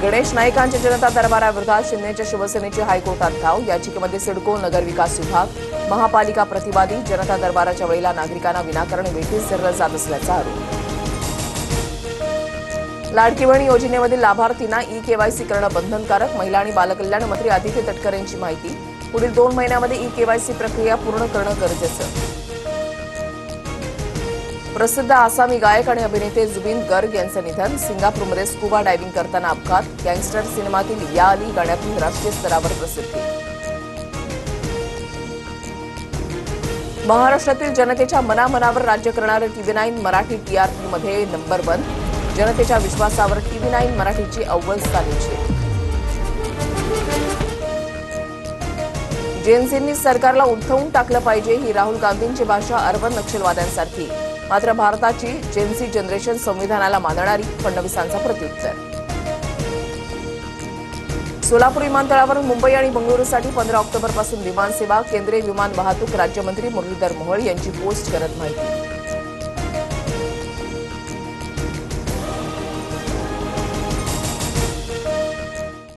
गणेश नाईकांच्या जनता दरबाराविरोधात शिंदेच्या शिवसेनेची हायकोर्टात धाव। याचिकेमध्ये सिडको, नगर विकास विभाग, महापालिका प्रतिवादी। जनता दरबाराच्या वेळेला नागरिकांना विनाकारण वेठीस धरलं जात असल्याचा आरोप। लाडकी बहीण योजनेमधील लाभार्थींना ई-केवायसी करणं बंधनकारक। महिला आणि बालकल्याण मंत्री आदित्य तटकरे यांची माहिती। पुढील 2 महिन्यांमध्ये ई-केवायसी प्रक्रिया पूर्ण करणं गरजेचं। प्रसिद्ध आसामी गायक आणि अभिनेते जुबिन गर्ग यांचं निधन। सिंगापूरमध्ये स्कुबा डायव्हिंग करताना अपघात। गँगस्टर सिनेमातील या अली गाण्यातून राष्ट्रीय स्तरावर प्रसिद्धी। महाराष्ट्रातील जनतेच्या मनामनावर राज्य करणारं TV9 मराठी TRPमध्ये नंबर 1। जनतेच्या विश्वासावर TV9 मराठीची अव्वल स्थानीची। जेएनसींनी सरकारला उलथवून टाकलं पाहिजे ही राहुल गांधींची भाषा अर्बन नक्षलवाद्यांसारखी। मात्र भारताची जेएनसी जनरेशन संविधानाला मानणारी, फडणवीसांचा प्रत्युत्तर। सोलापूर विमानतळावरून मुंबई आणि बंगळुरूसाठी 15 ऑक्टोबरपासून विमानसेवा। केंद्रीय विमान वाहतूक राज्यमंत्री मुरलीधर मोहोळ यांची पोस्ट करत माहिती।